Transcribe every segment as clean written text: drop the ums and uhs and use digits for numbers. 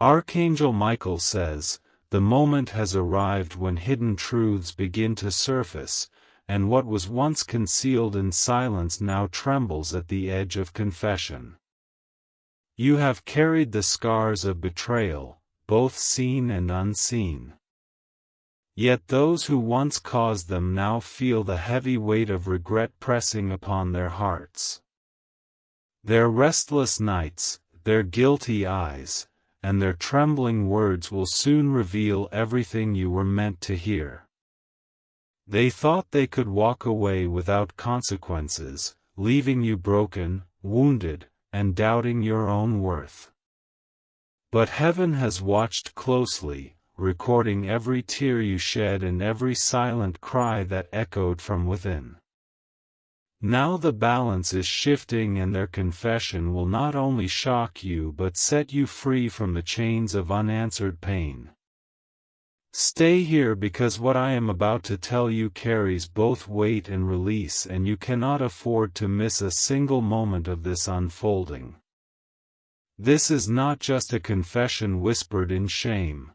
Archangel Michael says, "The moment has arrived when hidden truths begin to surface, and what was once concealed in silence now trembles at the edge of confession. You have carried the scars of betrayal, both seen and unseen. Yet those who once caused them now feel the heavy weight of regret pressing upon their hearts. Their restless nights, their guilty eyes, and their trembling words will soon reveal everything you were meant to hear. They thought they could walk away without consequences, leaving you broken, wounded, and doubting your own worth. But heaven has watched closely, recording every tear you shed and every silent cry that echoed from within. Now the balance is shifting, and their confession will not only shock you but set you free from the chains of unanswered pain. Stay here, because what I am about to tell you carries both weight and release, and you cannot afford to miss a single moment of this unfolding. This is not just a confession whispered in shame.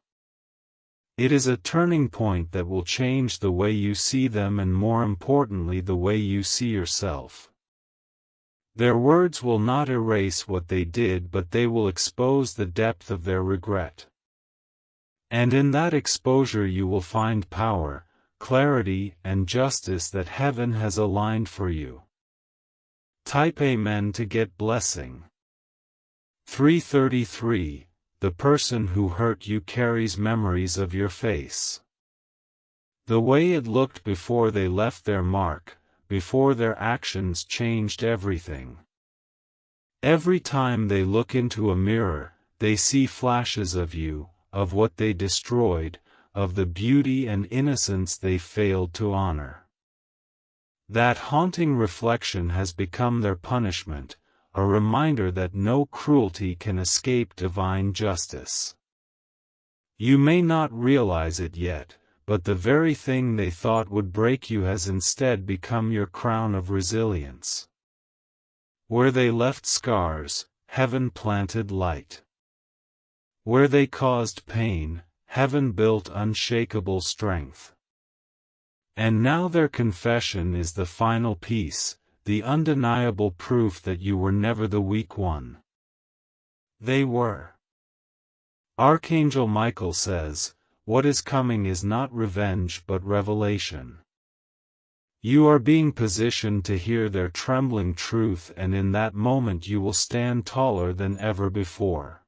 It is a turning point that will change the way you see them, and more importantly, the way you see yourself. Their words will not erase what they did, but they will expose the depth of their regret. And in that exposure you will find power, clarity, and justice that heaven has aligned for you. Type Amen to get blessing. 333. The person who hurt you carries memories of your face. The way it looked before they left their mark, before their actions changed everything. Every time they look into a mirror, they see flashes of you, of what they destroyed, of the beauty and innocence they failed to honor. That haunting reflection has become their punishment, a reminder that no cruelty can escape divine justice. You may not realize it yet, but the very thing they thought would break you has instead become your crown of resilience. Where they left scars, heaven planted light. Where they caused pain, heaven built unshakable strength. And now their confession is the final piece, the undeniable proof that you were never the weak one. They were. Archangel Michael says, "What is coming is not revenge but revelation." You are being positioned to hear their trembling truth, and in that moment you will stand taller than ever before.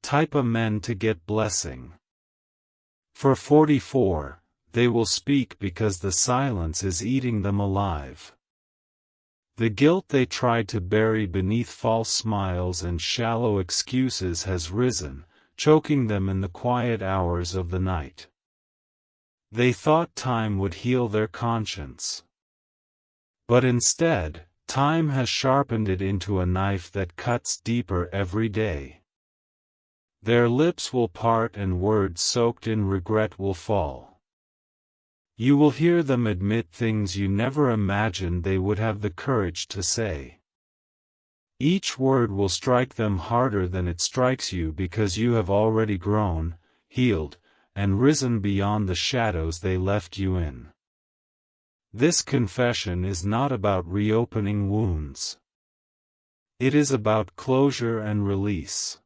Type Amen to get blessing. For 44, they will speak because the silence is eating them alive. The guilt they tried to bury beneath false smiles and shallow excuses has risen, choking them in the quiet hours of the night. They thought time would heal their conscience. But instead, time has sharpened it into a knife that cuts deeper every day. Their lips will part and words soaked in regret will fall. You will hear them admit things you never imagined they would have the courage to say. Each word will strike them harder than it strikes you, because you have already grown, healed, and risen beyond the shadows they left you in. This confession is not about reopening wounds. It is about closure and release.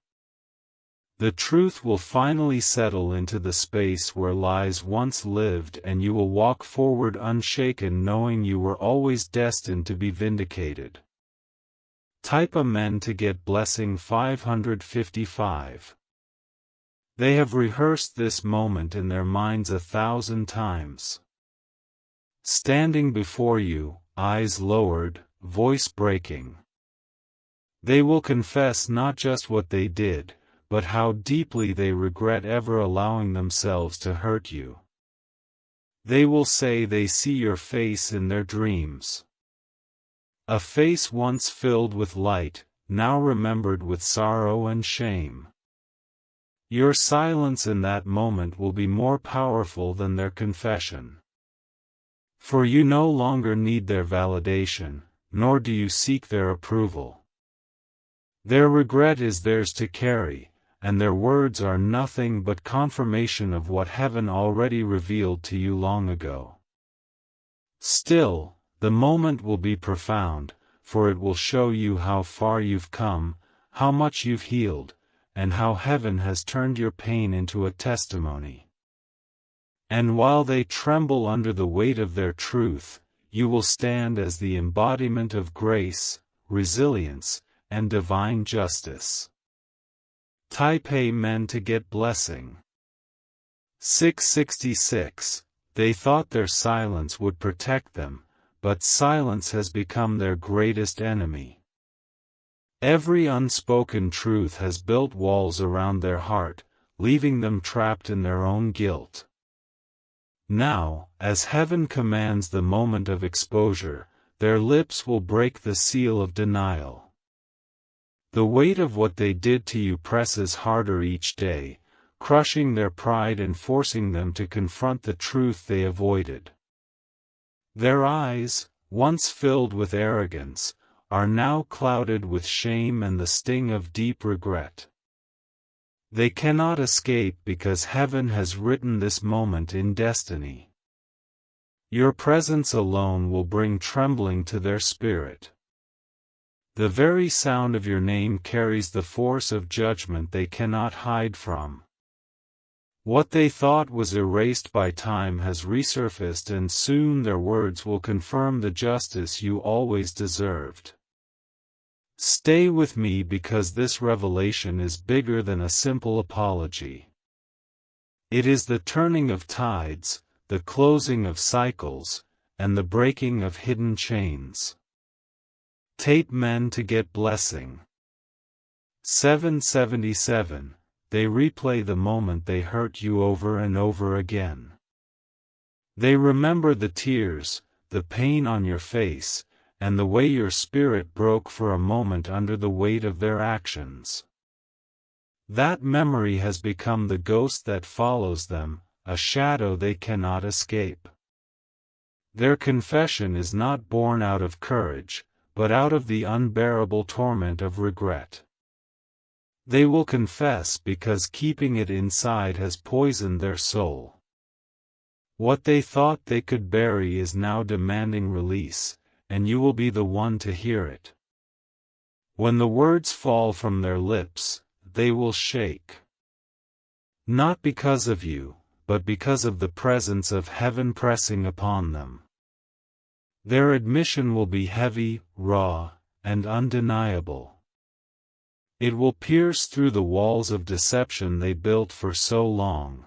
The truth will finally settle into the space where lies once lived, and you will walk forward unshaken, knowing you were always destined to be vindicated. Type Amen to get blessing 555. They have rehearsed this moment in their minds 1,000 times. Standing before you, eyes lowered, voice breaking. They will confess not just what they did, but how deeply they regret ever allowing themselves to hurt you. They will say they see your face in their dreams. A face once filled with light, now remembered with sorrow and shame. Your silence in that moment will be more powerful than their confession. For you no longer need their validation, nor do you seek their approval. Their regret is theirs to carry, and their words are nothing but confirmation of what heaven already revealed to you long ago. Still, the moment will be profound, for it will show you how far you've come, how much you've healed, and how heaven has turned your pain into a testimony. And while they tremble under the weight of their truth, you will stand as the embodiment of grace, resilience, and divine justice. Type Amen to get blessing. 666. They thought their silence would protect them, but silence has become their greatest enemy. Every unspoken truth has built walls around their heart, leaving them trapped in their own guilt. Now, as heaven commands the moment of exposure, their lips will break the seal of denial. The weight of what they did to you presses harder each day, crushing their pride and forcing them to confront the truth they avoided. Their eyes, once filled with arrogance, are now clouded with shame and the sting of deep regret. They cannot escape because heaven has written this moment in destiny. Your presence alone will bring trembling to their spirit. The very sound of your name carries the force of judgment they cannot hide from. What they thought was erased by time has resurfaced, and soon their words will confirm the justice you always deserved. Stay with me because this revelation is bigger than a simple apology. It is the turning of tides, the closing of cycles, and the breaking of hidden chains. Tape men to get blessing. 777. They replay the moment they hurt you over and over again. They remember the tears, the pain on your face, and the way your spirit broke for a moment under the weight of their actions. That memory has become the ghost that follows them, a shadow they cannot escape. Their confession is not born out of courage, but out of the unbearable torment of regret. They will confess because keeping it inside has poisoned their soul. What they thought they could bury is now demanding release, and you will be the one to hear it. When the words fall from their lips, they will shake. Not because of you, but because of the presence of heaven pressing upon them. Their admission will be heavy, raw, and undeniable. It will pierce through the walls of deception they built for so long.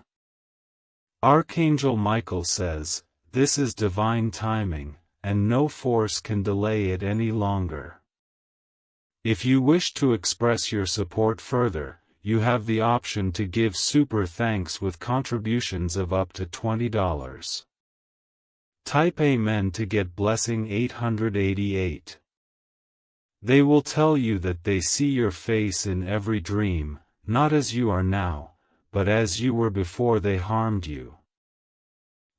Archangel Michael says, "This is divine timing, and no force can delay it any longer." If you wish to express your support further, you have the option to give super thanks with contributions of up to $20. Type Amen to get blessing 888. They will tell you that they see your face in every dream, not as you are now, but as you were before they harmed you.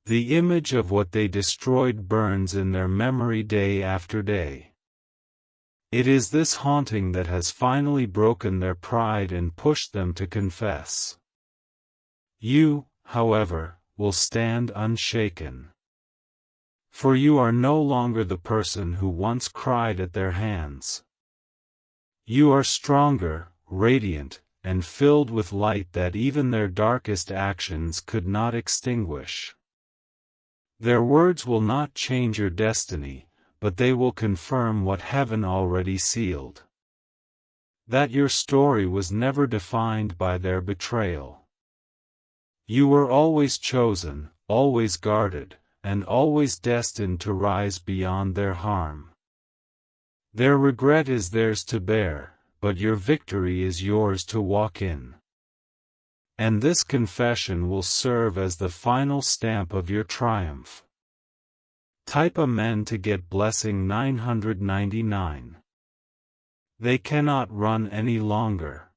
The image of what they destroyed burns in their memory day after day. It is this haunting that has finally broken their pride and pushed them to confess. You, however, will stand unshaken. For you are no longer the person who once cried at their hands. You are stronger, radiant, and filled with light that even their darkest actions could not extinguish. Their words will not change your destiny, but they will confirm what heaven already sealed. That your story was never defined by their betrayal. You were always chosen, always guarded, and always destined to rise beyond their harm. Their regret is theirs to bear, but your victory is yours to walk in. And this confession will serve as the final stamp of your triumph. Type Amen to get blessing 999. They cannot run any longer.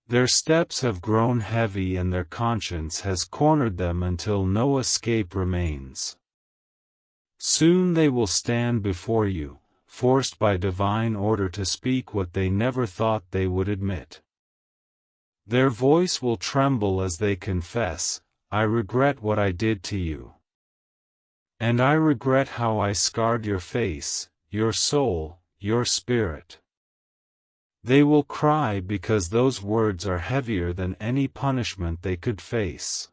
Their steps have grown heavy and their conscience has cornered them until no escape remains. Soon they will stand before you, forced by divine order to speak what they never thought they would admit. Their voice will tremble as they confess, "I regret what I did to you. And I regret how I scarred your face, your soul, your spirit." They will cry because those words are heavier than any punishment they could face.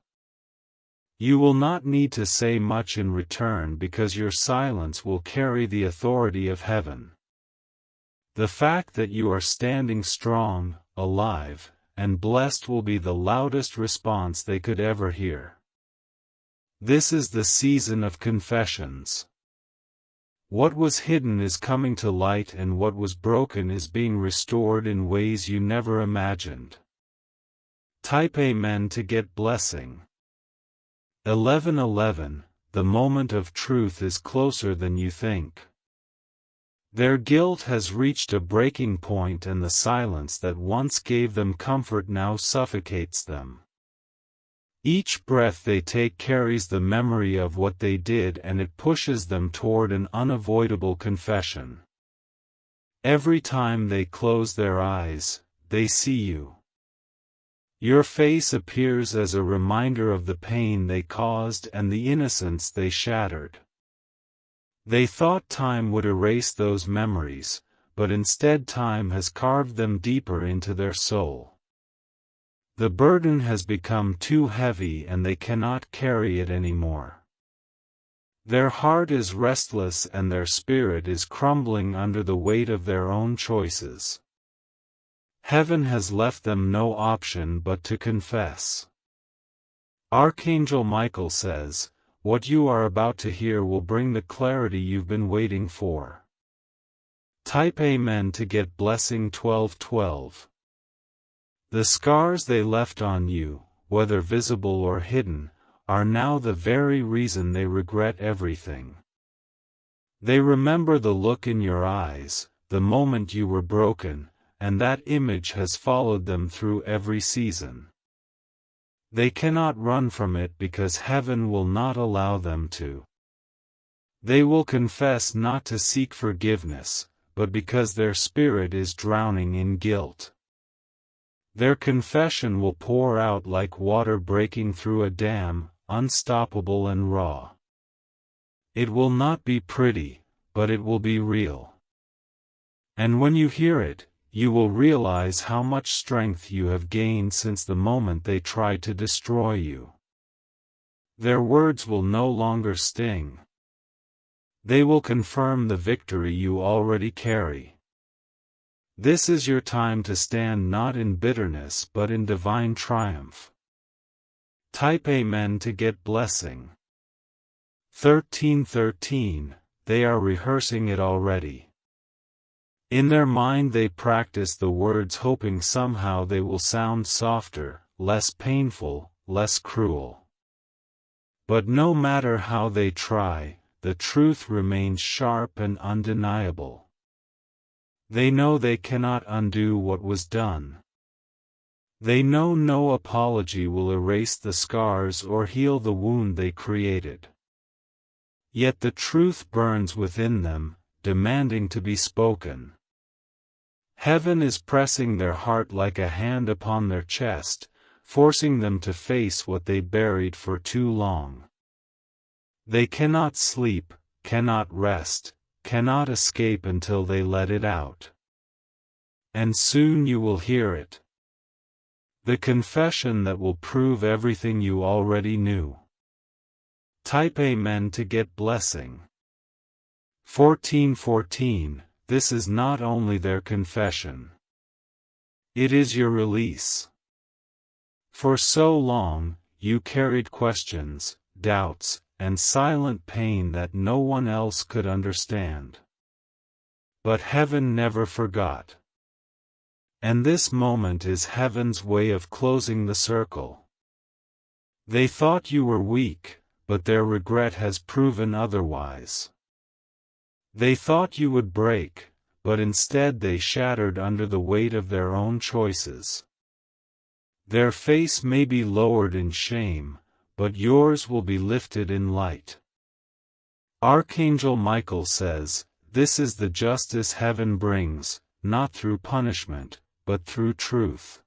You will not need to say much in return because your silence will carry the authority of heaven. The fact that you are standing strong, alive, and blessed will be the loudest response they could ever hear. This is the season of confessions. What was hidden is coming to light, and what was broken is being restored in ways you never imagined. Type Amen to get blessing. 11:11 The moment of truth is closer than you think. Their guilt has reached a breaking point, and the silence that once gave them comfort now suffocates them. Each breath they take carries the memory of what they did, and it pushes them toward an unavoidable confession. Every time they close their eyes, they see you. Your face appears as a reminder of the pain they caused and the innocence they shattered. They thought time would erase those memories, but instead time has carved them deeper into their soul. The burden has become too heavy and they cannot carry it anymore. Their heart is restless and their spirit is crumbling under the weight of their own choices. Heaven has left them no option but to confess. Archangel Michael says, "What you are about to hear will bring the clarity you've been waiting for." Type Amen to get blessing 12:12. The scars they left on you, whether visible or hidden, are now the very reason they regret everything. They remember the look in your eyes, the moment you were broken, and that image has followed them through every season. They cannot run from it because heaven will not allow them to. They will confess not to seek forgiveness, but because their spirit is drowning in guilt. Their confession will pour out like water breaking through a dam, unstoppable and raw. It will not be pretty, but it will be real. And when you hear it, you will realize how much strength you have gained since the moment they tried to destroy you. Their words will no longer sting. They will confirm the victory you already carry. This is your time to stand not in bitterness but in divine triumph. Type Amen to get blessing. 13:13 They are rehearsing it already. In their mind they practice the words, hoping somehow they will sound softer, less painful, less cruel. But no matter how they try, the truth remains sharp and undeniable. They know they cannot undo what was done. They know no apology will erase the scars or heal the wound they created. Yet the truth burns within them, demanding to be spoken. Heaven is pressing their heart like a hand upon their chest, forcing them to face what they buried for too long. They cannot sleep, cannot rest, cannot escape until they let it out. And soon you will hear it. The confession that will prove everything you already knew. Type Amen to get blessing. 14:14 This is not only their confession. It is your release. For so long, you carried questions, doubts, and silent pain that no one else could understand. But heaven never forgot. And this moment is heaven's way of closing the circle. They thought you were weak, but their regret has proven otherwise. They thought you would break, but instead they shattered under the weight of their own choices. Their face may be lowered in shame, but yours will be lifted in light. Archangel Michael says, "This is the justice heaven brings, not through punishment, but through truth."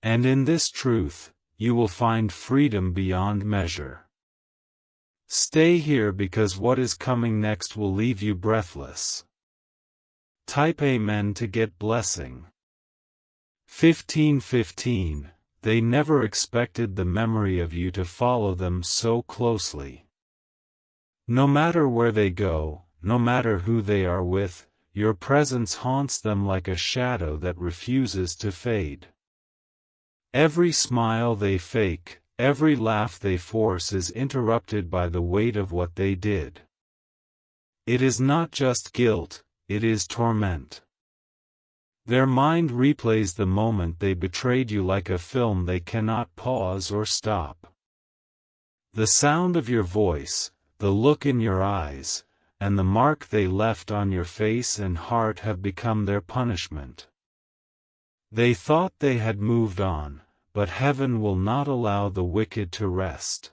And in this truth, you will find freedom beyond measure. Stay here because what is coming next will leave you breathless. Type Amen to get blessing. 1515. They never expected the memory of you to follow them so closely. No matter where they go, no matter who they are with, your presence haunts them like a shadow that refuses to fade. Every smile they fake, every laugh they force is interrupted by the weight of what they did. It is not just guilt, it is torment. Their mind replays the moment they betrayed you like a film they cannot pause or stop. The sound of your voice, the look in your eyes, and the mark they left on your face and heart have become their punishment. They thought they had moved on, but heaven will not allow the wicked to rest.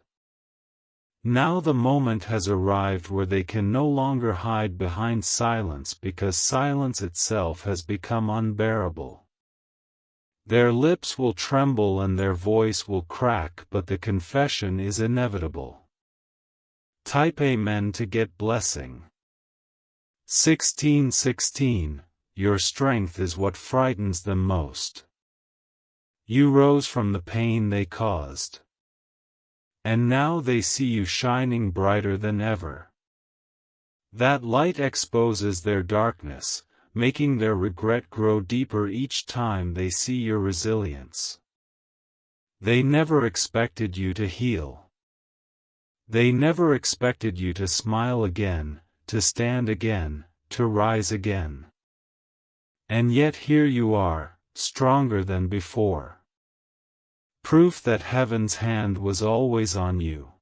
Now the moment has arrived where they can no longer hide behind silence because silence itself has become unbearable. Their lips will tremble and their voice will crack, but the confession is inevitable. Type Amen to get blessing. 1616. Your strength is what frightens them most. You rose from the pain they caused. And now they see you shining brighter than ever. That light exposes their darkness, making their regret grow deeper each time they see your resilience. They never expected you to heal. They never expected you to smile again, to stand again, to rise again. And yet here you are, stronger than before. Proof that heaven's hand was always on you.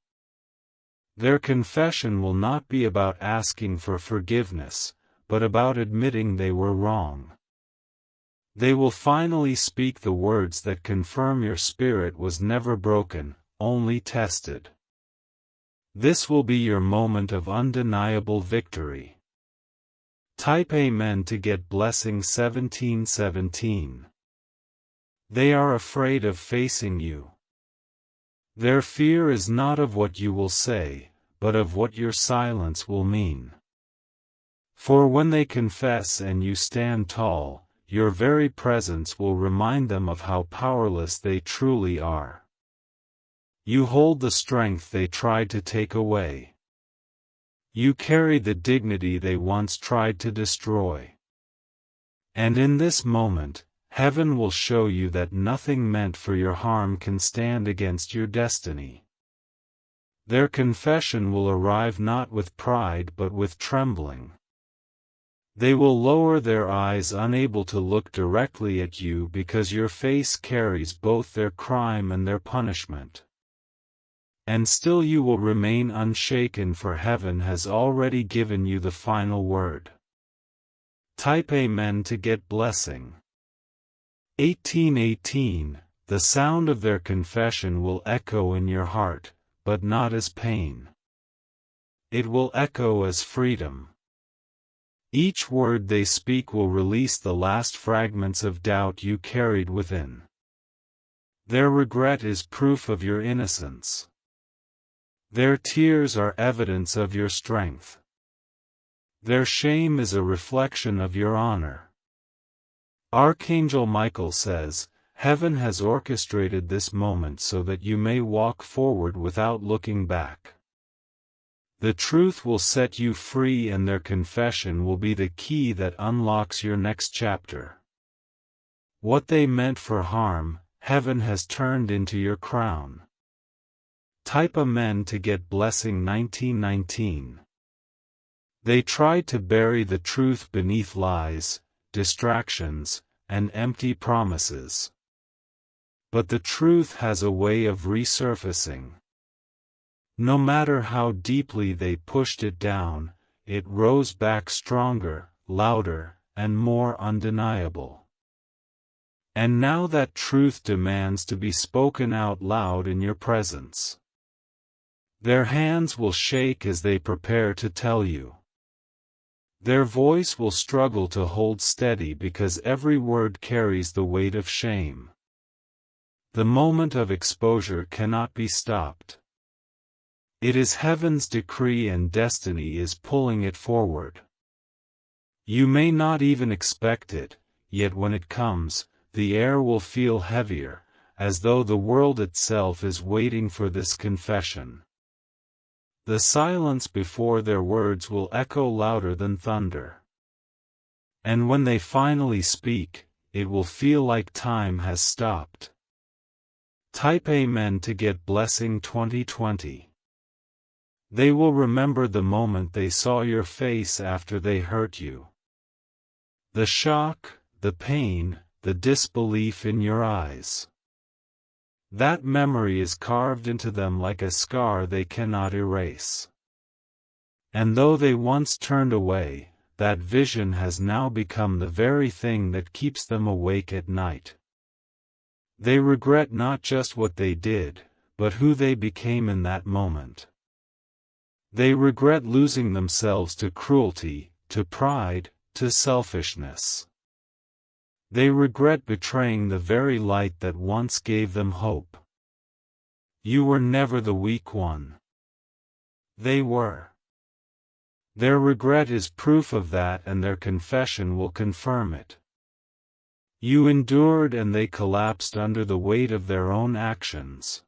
Their confession will not be about asking for forgiveness, but about admitting they were wrong. They will finally speak the words that confirm your spirit was never broken, only tested. This will be your moment of undeniable victory. Type Amen to get blessing 1717. They are afraid of facing you. Their fear is not of what you will say, but of what your silence will mean. For when they confess and you stand tall, your very presence will remind them of how powerless they truly are. You hold the strength they tried to take away. You carry the dignity they once tried to destroy. And in this moment, heaven will show you that nothing meant for your harm can stand against your destiny. Their confession will arrive not with pride but with trembling. They will lower their eyes, unable to look directly at you because your face carries both their crime and their punishment. And still you will remain unshaken, for heaven has already given you the final word. Type Amen to get blessing. 1818. The sound of their confession will echo in your heart, but not as pain. It will echo as freedom. Each word they speak will release the last fragments of doubt you carried within. Their regret is proof of your innocence. Their tears are evidence of your strength. Their shame is a reflection of your honor. Archangel Michael says, "Heaven has orchestrated this moment so that you may walk forward without looking back." The truth will set you free, and their confession will be the key that unlocks your next chapter. What they meant for harm, heaven has turned into your crown. Type Amen to get blessing 1919. They tried to bury the truth beneath lies, distractions, and empty promises. But the truth has a way of resurfacing. No matter how deeply they pushed it down, it rose back stronger, louder, and more undeniable. And now that truth demands to be spoken out loud in your presence. Their hands will shake as they prepare to tell you. Their voice will struggle to hold steady because every word carries the weight of shame. The moment of exposure cannot be stopped. It is heaven's decree and destiny is pulling it forward. You may not even expect it, yet when it comes, the air will feel heavier, as though the world itself is waiting for this confession. The silence before their words will echo louder than thunder. And when they finally speak, it will feel like time has stopped. Type Amen to get Blessing 2020. They will remember the moment they saw your face after they hurt you. The shock, the pain, the disbelief in your eyes. That memory is carved into them like a scar they cannot erase. And though they once turned away, that vision has now become the very thing that keeps them awake at night. They regret not just what they did, but who they became in that moment. They regret losing themselves to cruelty, to pride, to selfishness. They regret betraying the very light that once gave them hope. You were never the weak one. They were. Their regret is proof of that, and their confession will confirm it. You endured and they collapsed under the weight of their own actions.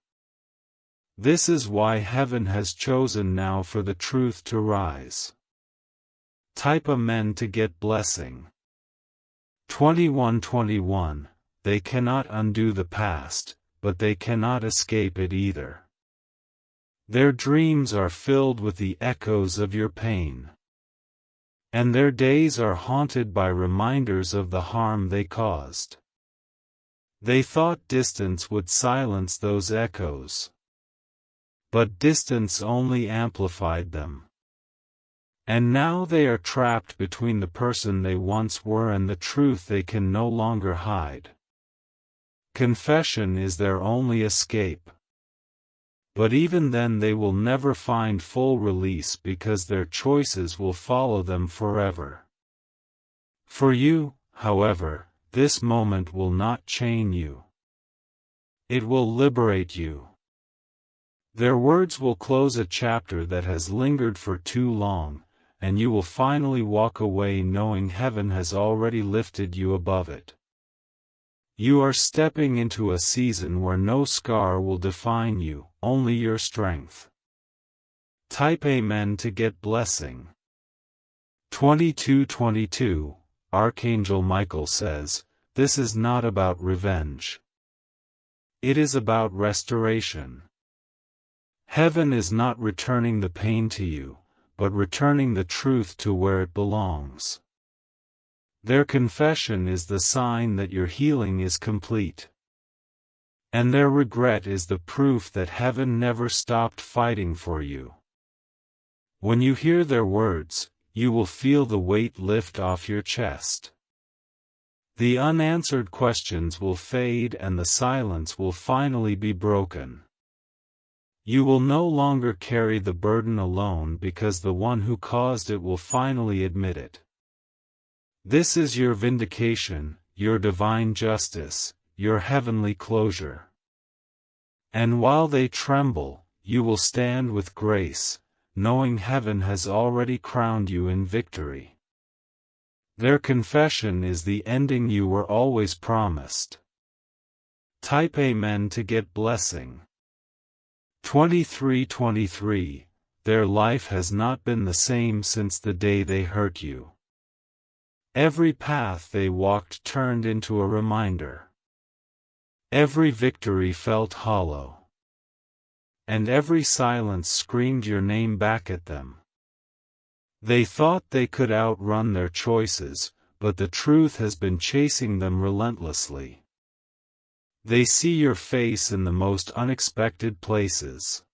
This is why heaven has chosen now for the truth to rise. Type Amen to get Blessing 2121. They cannot undo the past, but they cannot escape it either. Their dreams are filled with the echoes of your pain. And their days are haunted by reminders of the harm they caused. They thought distance would silence those echoes. But distance only amplified them. And now they are trapped between the person they once were and the truth they can no longer hide. Confession is their only escape. But even then they will never find full release because their choices will follow them forever. For you, however, this moment will not chain you. It will liberate you. Their words will close a chapter that has lingered for too long, and you will finally walk away knowing heaven has already lifted you above it. You are stepping into a season where no scar will define you, only your strength. Type Amen to get Blessing 2222. Archangel Michael says, this is not about revenge. It is about restoration. Heaven is not returning the pain to you, but returning the truth to where it belongs. Their confession is the sign that your healing is complete. And their regret is the proof that heaven never stopped fighting for you. When you hear their words, you will feel the weight lift off your chest. The unanswered questions will fade and the silence will finally be broken. You will no longer carry the burden alone because the one who caused it will finally admit it. This is your vindication, your divine justice, your heavenly closure. And while they tremble, you will stand with grace, knowing heaven has already crowned you in victory. Their confession is the ending you were always promised. Type Amen to get Blessing 2323. Their life has not been the same since the day they hurt you. Every path they walked turned into a reminder. Every victory felt hollow. And every silence screamed your name back at them. They thought they could outrun their choices, but the truth has been chasing them relentlessly. They see your face in the most unexpected places.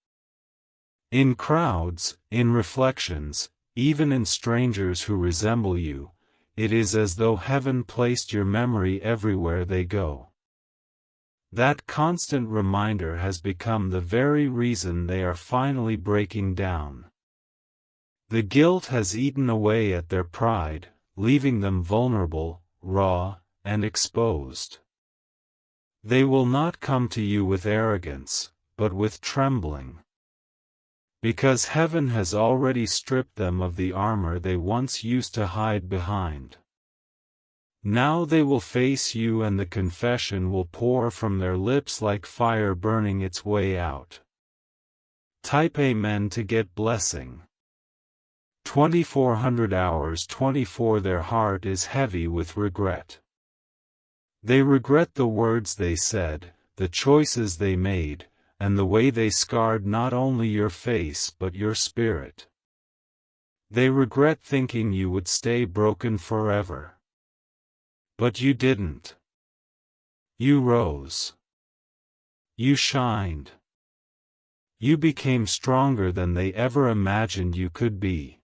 In crowds, in reflections, even in strangers who resemble you, it is as though heaven placed your memory everywhere they go. That constant reminder has become the very reason they are finally breaking down. The guilt has eaten away at their pride, leaving them vulnerable, raw, and exposed. They will not come to you with arrogance, but with trembling. Because heaven has already stripped them of the armor they once used to hide behind. Now they will face you, and the confession will pour from their lips like fire burning its way out. Type Amen to get blessing. 2400 hours 24. Their heart is heavy with regret. They regret the words they said, the choices they made, and the way they scarred not only your face but your spirit. They regret thinking you would stay broken forever. But you didn't. You rose. You shined. You became stronger than they ever imagined you could be.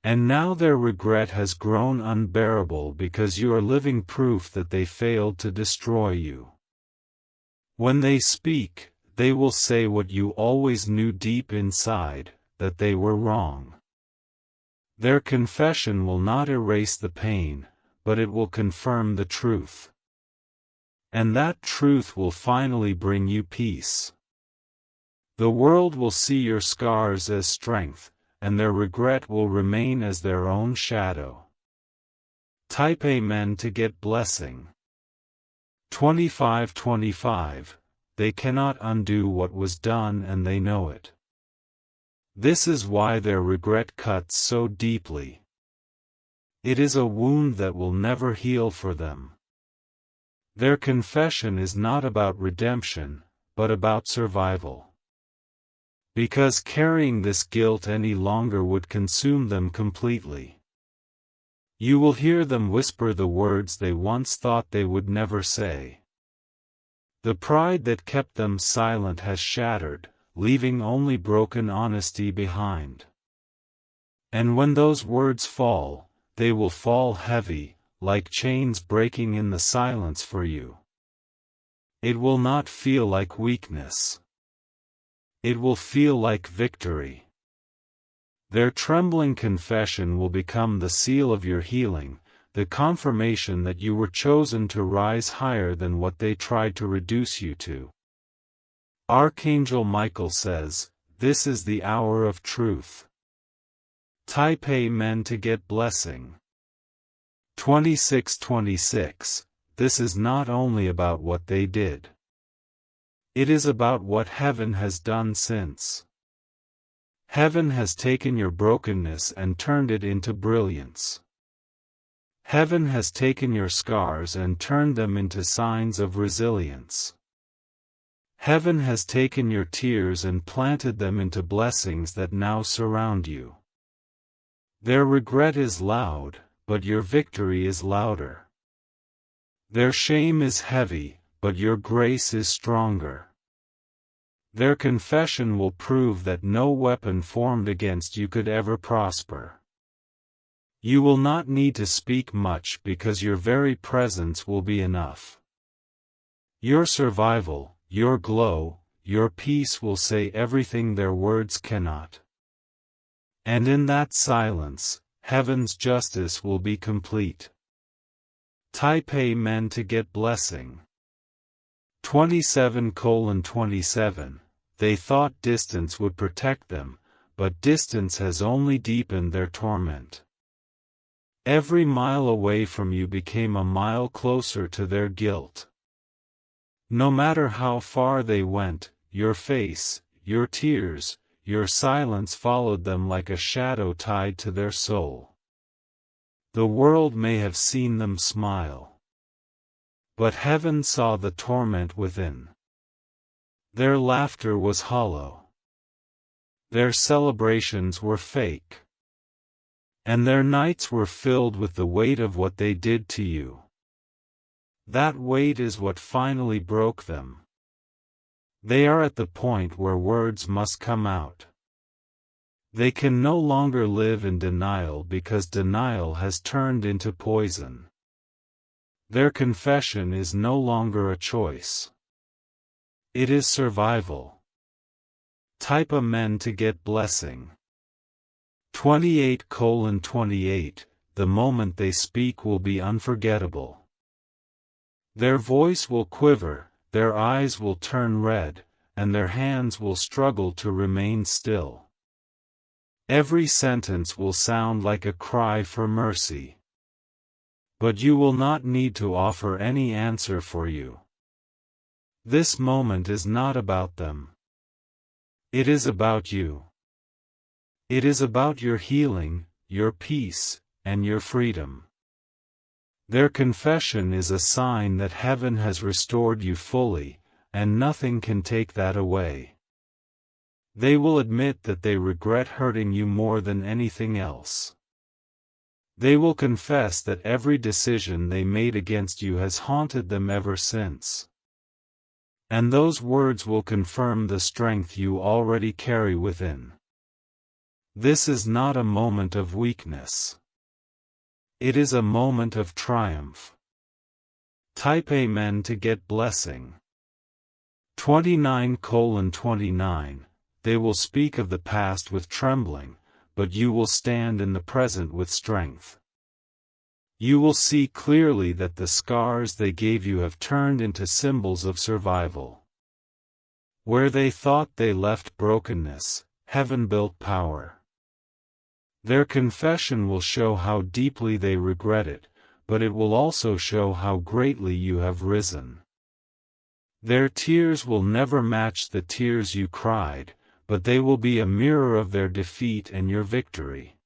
And now their regret has grown unbearable because you are living proof that they failed to destroy you. When they speak, they will say what you always knew deep inside, that they were wrong. Their confession will not erase the pain, but it will confirm the truth. And that truth will finally bring you peace. The world will see your scars as strength, and their regret will remain as their own shadow. Type Amen to get blessing. 2525. They cannot undo what was done, and they know it. This is why their regret cuts so deeply. It is a wound that will never heal for them. Their confession is not about redemption, but about survival. Because carrying this guilt any longer would consume them completely. You will hear them whisper the words they once thought they would never say. The pride that kept them silent has shattered, leaving only broken honesty behind. And when those words fall, they will fall heavy, like chains breaking in the silence for you. It will not feel like weakness. It will feel like victory. Their trembling confession will become the seal of your healing, the confirmation that you were chosen to rise higher than what they tried to reduce you to. Archangel Michael says, "This is the hour of truth." Type Amen to get blessing. 2626. This is not only about what they did. It is about what heaven has done since. Heaven has taken your brokenness and turned it into brilliance. Heaven has taken your scars and turned them into signs of resilience. Heaven has taken your tears and planted them into blessings that now surround you. Their regret is loud, but your victory is louder. Their shame is heavy, but your grace is stronger. Their confession will prove that no weapon formed against you could ever prosper. You will not need to speak much because your very presence will be enough. Your survival, your glow, your peace will say everything their words cannot. And in that silence, heaven's justice will be complete. Type Amen to get blessing. 27:27. They thought distance would protect them, but distance has only deepened their torment. Every mile away from you became a mile closer to their guilt. No matter how far they went, your face, your tears, your silence followed them like a shadow tied to their soul. The world may have seen them smile, but heaven saw the torment within. Their laughter was hollow. Their celebrations were fake. And their nights were filled with the weight of what they did to you. That weight is what finally broke them. They are at the point where words must come out. They can no longer live in denial because denial has turned into poison. Their confession is no longer a choice. It is survival. Type Amen to get blessing. 28:28. The moment they speak will be unforgettable. Their voice will quiver, their eyes will turn red, and their hands will struggle to remain still. Every sentence will sound like a cry for mercy. But you will not need to offer any answer for you. This moment is not about them. It is about you. It is about your healing, your peace, and your freedom. Their confession is a sign that heaven has restored you fully, and nothing can take that away. They will admit that they regret hurting you more than anything else. They will confess that every decision they made against you has haunted them ever since. And those words will confirm the strength you already carry within. This is not a moment of weakness. It is a moment of triumph. Type Amen to get blessing. 29:29. They will speak of the past with trembling, but you will stand in the present with strength. You will see clearly that the scars they gave you have turned into symbols of survival. Where they thought they left brokenness, heaven built power. Their confession will show how deeply they regret it, but it will also show how greatly you have risen. Their tears will never match the tears you cried, but they will be a mirror of their defeat and your victory.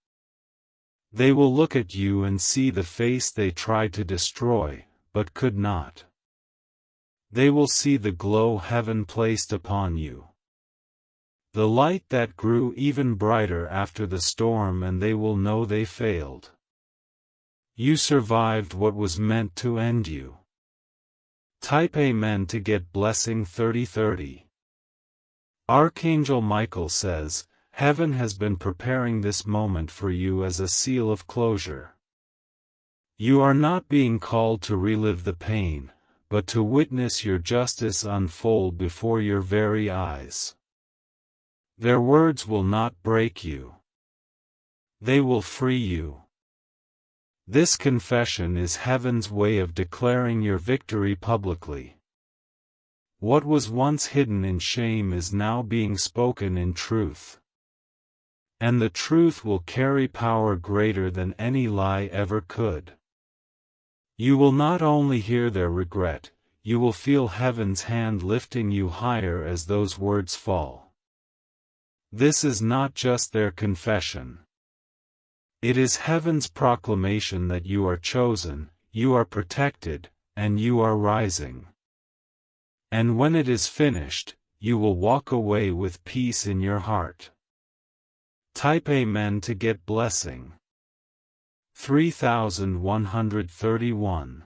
They will look at you and see the face they tried to destroy, but could not. They will see the glow heaven placed upon you. The light that grew even brighter after the storm, and they will know they failed. You survived what was meant to end you. Type Amen to get blessing 30:30. Archangel Michael says, heaven has been preparing this moment for you as a seal of closure. You are not being called to relive the pain, but to witness your justice unfold before your very eyes. Their words will not break you. They will free you. This confession is heaven's way of declaring your victory publicly. What was once hidden in shame is now being spoken in truth. And the truth will carry power greater than any lie ever could. You will not only hear their regret, you will feel heaven's hand lifting you higher as those words fall. This is not just their confession. It is heaven's proclamation that you are chosen, you are protected, and you are rising. And when it is finished, you will walk away with peace in your heart. Type Amen to get blessing. 3131.